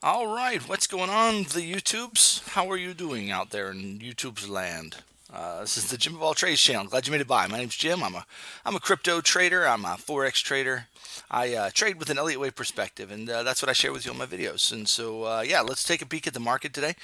All right, what's going on, the YouTubes? How are you doing out there in YouTube's land? This is the Jim of All Trades channel. Glad you made it by. My name's Jim. I'm a crypto trader. I'm a forex trader. I trade with an Elliott wave perspective, and that's what I share with you on my videos. And so, yeah, let's take a peek at the market today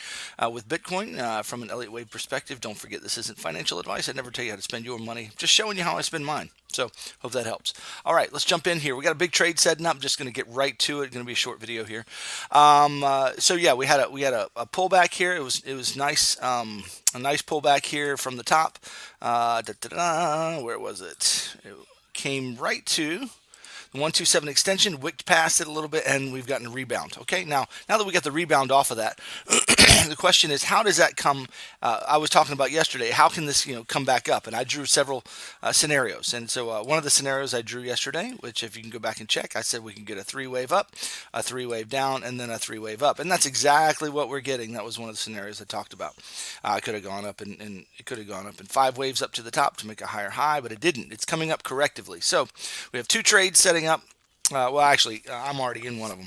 with Bitcoin from an Elliott wave perspective. Don't forget, this isn't financial advice. I never tell you how to spend your money. Just showing you how I spend mine. So, hope that helps. All right, let's jump in here. We got a big trade setting up. Just going to get right to it. Going to be a short video here. So yeah, we had a pullback here. It was nice, a nice pullback here from the top. Where was it? It came right to the 127 extension, wicked past it a little bit, and we've gotten a rebound. Okay, now that we got the rebound off of that, the question is, how does that come? I was talking about yesterday. How can this come back up? And I drew several scenarios. And so one of the scenarios I drew yesterday, which if you can go back and check, I said we can get a three wave up, a three wave down, and then a three wave up. And that's exactly what we're getting. That was one of the scenarios I talked about. It could have gone up and it could have gone up in five waves up to the top to make a higher high, but it didn't. It's coming up correctively. So we have two trades setting up. Well, actually, I'm already in one of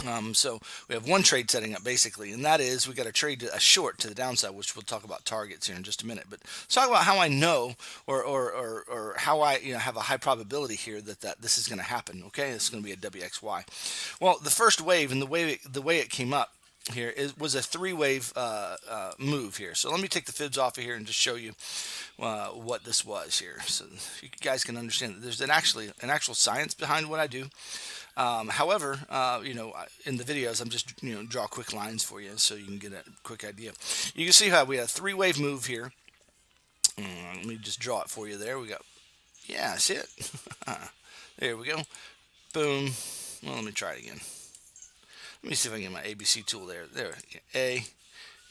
them. So we have one trade setting up basically, and that is we got a trade a short to the downside, which we'll talk about targets here in just a minute. But let's talk about how I know, or how I have a high probability here that this is going to happen. Okay, it's going to be a WXY. Well, the first wave and the way it came up here was a three-wave move here. So let me take the fibs off of here and just show you what this was here, so you guys can understand that there's an actual science behind what I do. However, in the videos, I'm just draw quick lines for you so you can get a quick idea. You can see how we had a three-wave move here. Let me just draw it for you. There we go. Yeah, see it? There we go. Boom. Well, let me try it again. Let me see if I can get my ABC tool there. There, A.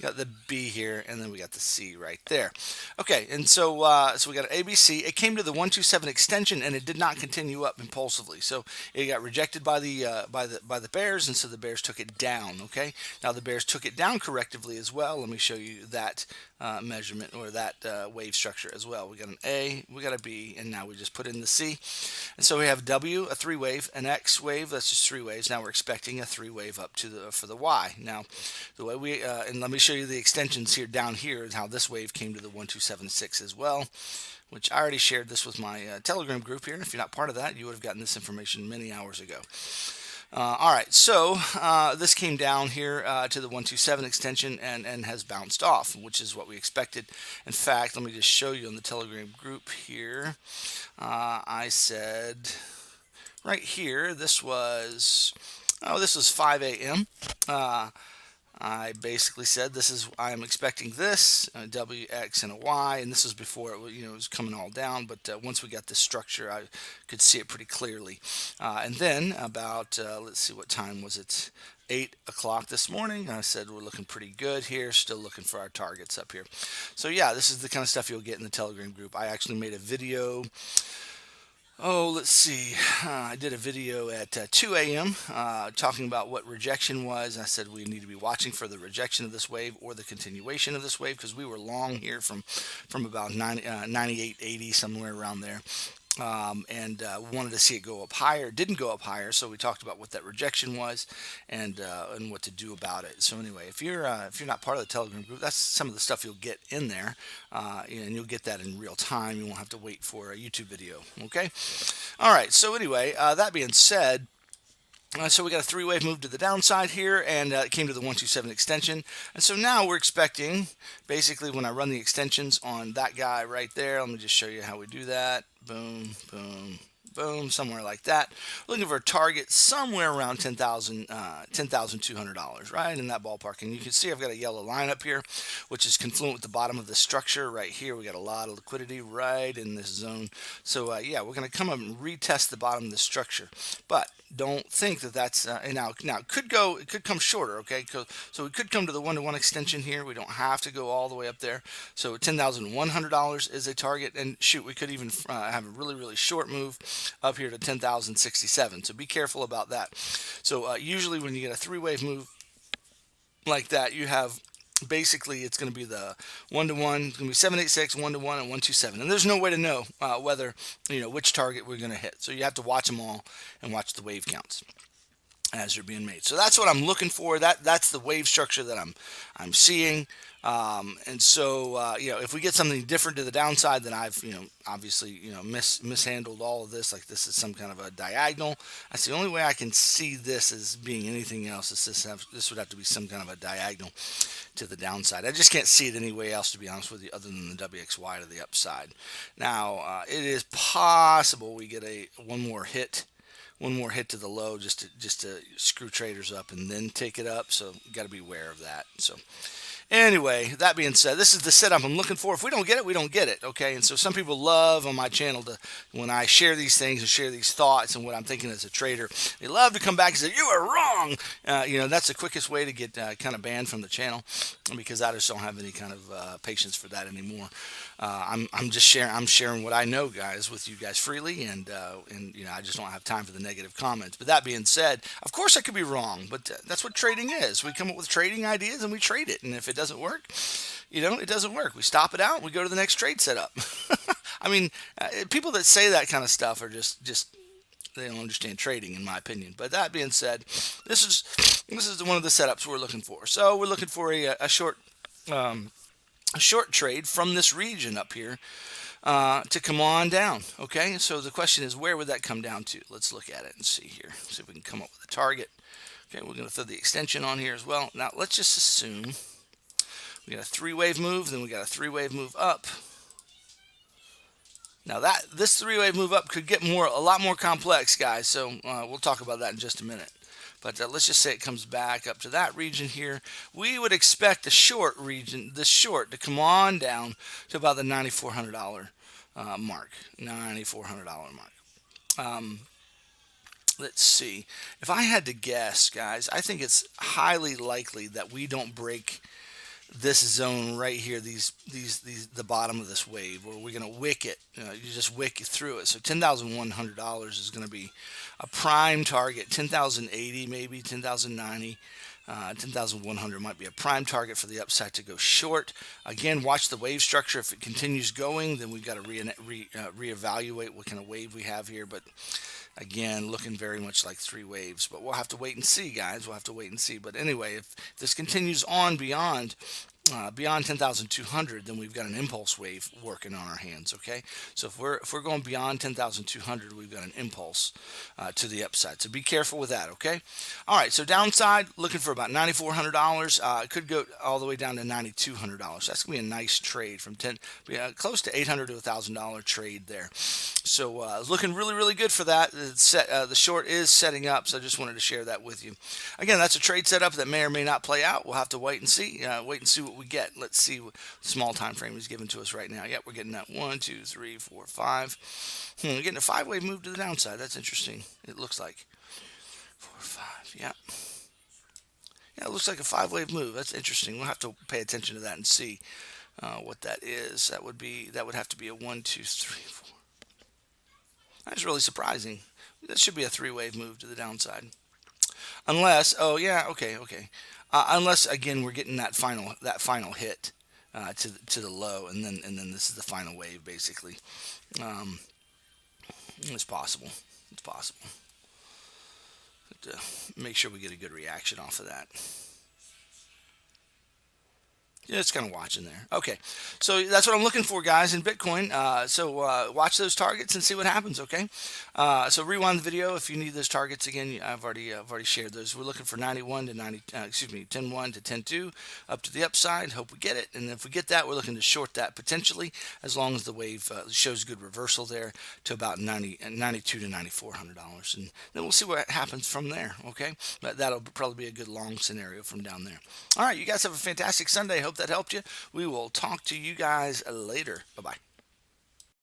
Got the B here, and then we got the C right there. Okay, and so we got an ABC. It came to the 127 extension, and it did not continue up impulsively. So it got rejected by the bears, and so the bears took it down. Okay, now the bears took it down correctively as well. Let me show you that measurement or that wave structure as well. We got an A, we got a B, and now we just put in the C. And so we have W, a three wave, an X wave. That's just three waves. Now we're expecting a three wave up to for the Y. Now the way we and let me show you the extensions here down here and how this wave came to the 1276 as well, which I already shared this with my Telegram group here. If you're not part of that, you would have gotten this information many hours ago. All right, so this came down here to the 127 extension and has bounced off, which is what we expected. In fact, let me just show you on the Telegram group here. I said right here, this was 5 a.m. I basically said I'm expecting this, a W, X, and a Y, and this was before it was coming all down, but once we got this structure, I could see it pretty clearly. And then about, let's see, what time was it? 8 o'clock this morning, I said we're looking pretty good here, still looking for our targets up here. So yeah, this is the kind of stuff you'll get in the Telegram group. I actually made a video. Oh, let's see. I did a video at 2 a.m. Talking about what rejection was. I said we need to be watching for the rejection of this wave or the continuation of this wave because we were long here from about 98, 80, somewhere around there. And wanted to see it go up higher. It didn't go up higher, so we talked about what that rejection was and what to do about it. So anyway, if you're not part of the Telegram group, that's some of the stuff you'll get in there, and you'll get that in real time. You won't have to wait for a YouTube video. Okay. All right. So anyway, that being said. So we got a three-wave move to the downside here, and it came to the 127 extension. And so now we're expecting, basically, when I run the extensions on that guy right there, let me just show you how we do that. Boom, boom, boom, somewhere like that. Looking for a target somewhere around $10,200, right in that ballpark. And you can see I've got a yellow line up here, which is confluent with the bottom of the structure right here. We got a lot of liquidity right in this zone. So yeah, we're going to come up and retest the bottom of the structure, but don't think that that's now it could come shorter. Okay, so we could come to the one-to-one extension here. We don't have to go all the way up there. So $10,100 is a target, and shoot, we could even have a really short move up here to 10,067. So be careful about that. So usually when you get a three-wave move like that, you have basically it's going to be the one-to-one. It's going to be 786, one-to-one, and 127. And there's no way to know whether which target we're going to hit. So you have to watch them all and watch the wave counts. as they're being made. So that's what I'm looking for. That's the wave structure that I'm seeing. And so if we get something different to the downside, then I've obviously mishandled all of this. Like this is some kind of a diagonal. That's the only way I can see this as being anything else. Is this would have to be some kind of a diagonal to the downside. I just can't see it any way else, to be honest with you, other than the WXY to the upside. Now it is possible we get one more hit to the low just to screw traders up and then take it up. So you got to be aware of that. So anyway, that being said, this is the setup I'm looking for. If we don't get it, we don't get it, okay? And so some people love on my channel to, when I share these things and share these thoughts and what I'm thinking as a trader, they love to come back and say, you are wrong. That's the quickest way to get kind of banned from the channel, because I just don't have any kind of patience for that anymore. I'm just sharing what I know, guys, with you guys freely, and I just don't have time for the negative comments. But that being said, of course I could be wrong, but that's what trading is. We come up with trading ideas and we trade it, and if it doesn't work, it doesn't work. We stop it out, we go to the next trade setup. I mean, people that say that kind of stuff are just they don't understand trading, in my opinion. But that being said, this is one of the setups we're looking for. So we're looking for a short trade from this region up here to come on down. Okay, so the question is, where would that come down to? Let's look at it and see here. See if we can come up with a target. Okay, we're going to throw the extension on here as well. Now let's just assume we got a three-wave move, then we got a three-wave move up. Now this three-wave move up could get a lot more complex, guys. So we'll talk about that in just a minute. But let's just say it comes back up to that region here. We would expect the short region, this short, to come on down to about the $9,400 mark. $9,400 mark. Let's see. If I had to guess, guys, I think it's highly likely that we don't break this zone right here, the bottom of this wave, where we're going to wick it. You just wick through it. So $10,100 is going to be a prime target. 10,080 maybe, 10,090. 10,100 might be a prime target for the upside to go short. Again, watch the wave structure. If it continues going, then we've got to reevaluate what kind of wave we have here. But again, looking very much like three waves. But we'll have to wait and see, guys. We'll have to wait and see. But anyway, if this continues on beyond 10,200, then we've got an impulse wave working on our hands. Okay, so if we're going beyond 10,200, we've got an impulse to the upside. So be careful with that. Okay, all right. So downside, looking for about $9,400. It could go all the way down to $9,200. That's gonna be a nice trade from close to $800 to $1,000 trade there. So looking really, really good for that. The short is setting up, so I just wanted to share that with you. Again, that's a trade setup that may or may not play out. We'll have to wait and see. Wait and see what we get. Let's see what small time frame is given to us right now. Yep, we're getting that 1, 2, 3, 4, 5. We're getting a 5-wave move to the downside. That's interesting. It looks like 4, 5. Yeah. Yeah, it looks like a 5-wave move. That's interesting. We'll have to pay attention to that and see what that is. That would have to be a 1, 2, 3, 4. That's really surprising. That should be a 3-wave move to the downside. Unless, oh yeah, okay. Unless again we're getting that final hit to the low, and then this is the final wave basically. It's possible. It's possible. But, make sure we get a good reaction off of that. Just kind of watching there. Okay, so that's what I'm looking for, guys, in Bitcoin. So watch those targets and see what happens. Okay, so rewind the video if you need those targets again. I've already shared those. We're looking for 91 to 10.1 to 10.2 up to the upside. Hope we get it, and if we get that, we're looking to short that potentially, as long as the wave shows good reversal there to about $92 to $9,400, and then we'll see what happens from there. Okay, but that'll probably be a good long scenario from down there. All right, you guys have a fantastic Sunday. Hope that helped you. We will talk to you guys later. Bye-bye.